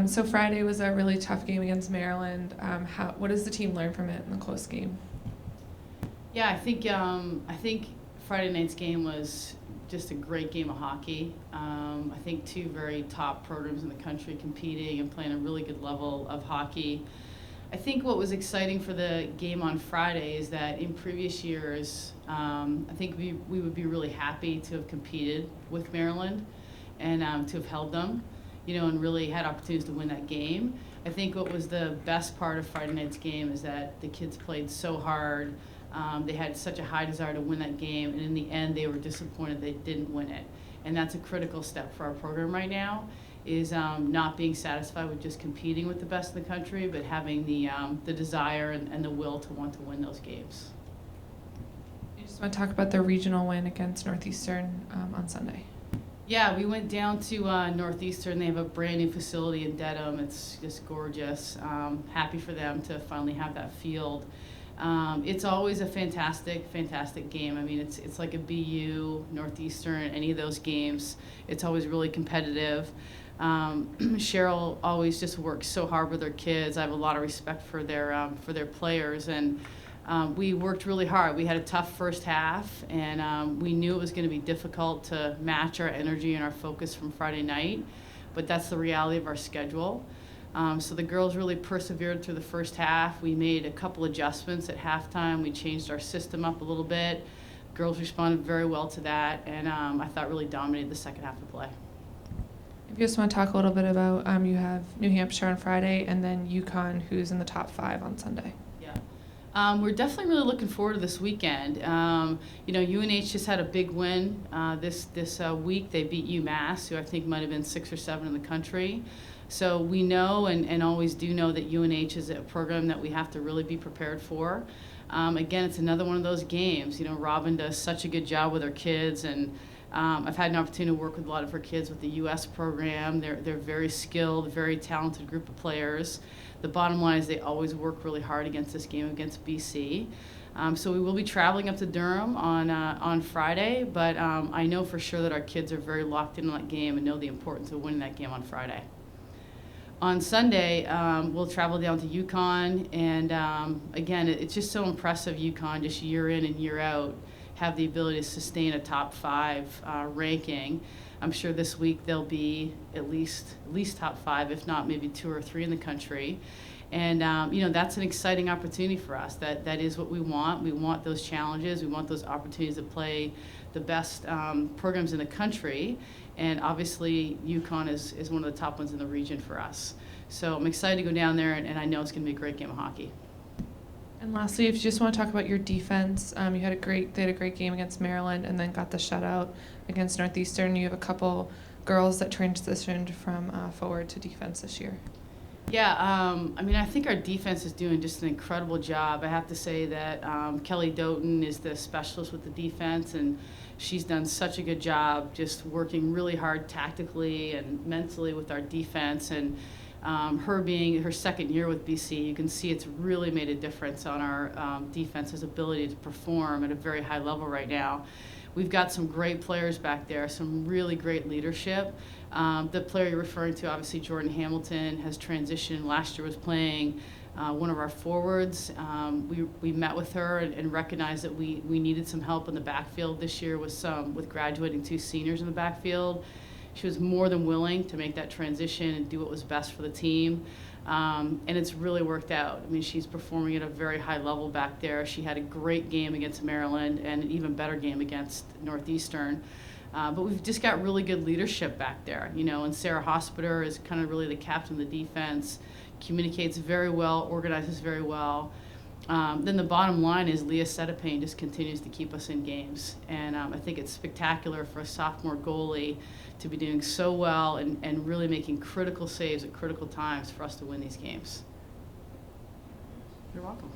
So Friday was a really tough game against Maryland. What does the team learn from it in the close game? Yeah, I think Friday night's game was just a great game of hockey. I think two very top programs in the country competing and playing a really good level of hockey. I think what was exciting for the game on Friday is that in previous years, I think we would be really happy to have competed with Maryland and to have held them, and really had opportunities to win that game. I think what was the best part of Friday night's game is that the kids played so hard. They had such a high desire to win that game, and in the end, they were disappointed they didn't win it. And that's a critical step for our program right now, is not being satisfied with just competing with the best in the country, but having the desire and the will to want to win those games. You just want to talk about the regional win against Northeastern on Sunday. Yeah, we went down to Northeastern. They have a brand new facility in Dedham. It's just gorgeous. Happy for them to finally have that field. It's always a fantastic game. I mean, it's like a BU, Northeastern, any of those games. It's always really competitive. Cheryl always just works so hard with her kids. I have a lot of respect for their players, and we worked really hard. We had a tough first half, and we knew it was going to be difficult to match our energy and our focus from Friday night, but that's the reality of our schedule. So the girls really persevered through the first half. We made a couple adjustments at halftime. We changed our system up a little bit. Girls responded very well to that, and I thought really dominated the second half of play. If you just want to talk a little bit about, you have New Hampshire on Friday and then UConn, who's in the top 5 on Sunday. Yeah. We're definitely really looking forward to this weekend. UNH just had a big win this week. They beat UMass, who I think might have been 6 or 7 in the country. So we know and always do know that UNH is a program that we have to really be prepared for. Again, it's another one of those games. Robin does such a good job with her kids, and I've had an opportunity to work with a lot of her kids with the U.S. program. They're very skilled, very talented group of players. The bottom line is they always work really hard against this game against BC. So we will be traveling up to Durham on Friday, but I know for sure that our kids are very locked in on that game and know the importance of winning that game on Friday. On Sunday, we'll travel down to UConn, and again, it's just so impressive, UConn, just year in and year out, have the ability to sustain a top 5 ranking. I'm sure this week they'll be at least top 5, if not maybe 2 or 3 in the country. And that's an exciting opportunity for us. That is what we want. We want those challenges. We want those opportunities to play the best programs in the country. And obviously, UConn is one of the top ones in the region for us. So I'm excited to go down there, and I know it's going to be a great game of hockey. And lastly, if you just want to talk about your defense, they had a great game against Maryland and then got the shutout against Northeastern. You have a couple girls that transitioned from forward to defense this year. Yeah, I think our defense is doing just an incredible job. I have to say that Kelly Doughton is the specialist with the defense, and she's done such a good job just working really hard tactically and mentally with our defense. And her being her second year with BC, you can see it's really made a difference on our defense's ability to perform at a very high level right now. We've got some great players back there, some really great leadership. The player you're referring to, obviously Jordan Hamilton, has transitioned. Last year was playing one of our forwards. We met with her and recognized that we needed some help in the backfield this year with graduating 2 seniors in the backfield. She was more than willing to make that transition and do what was best for the team. And it's really worked out. I mean, she's performing at a very high level back there. She had a great game against Maryland and an even better game against Northeastern. But we've just got really good leadership back there, and Sarah Hospiter is kind of really the captain of the defense, communicates very well, organizes very well. Then the bottom line is Leah Setapane just continues to keep us in games. And I think it's spectacular for a sophomore goalie to be doing so well and really making critical saves at critical times for us to win these games. You're welcome.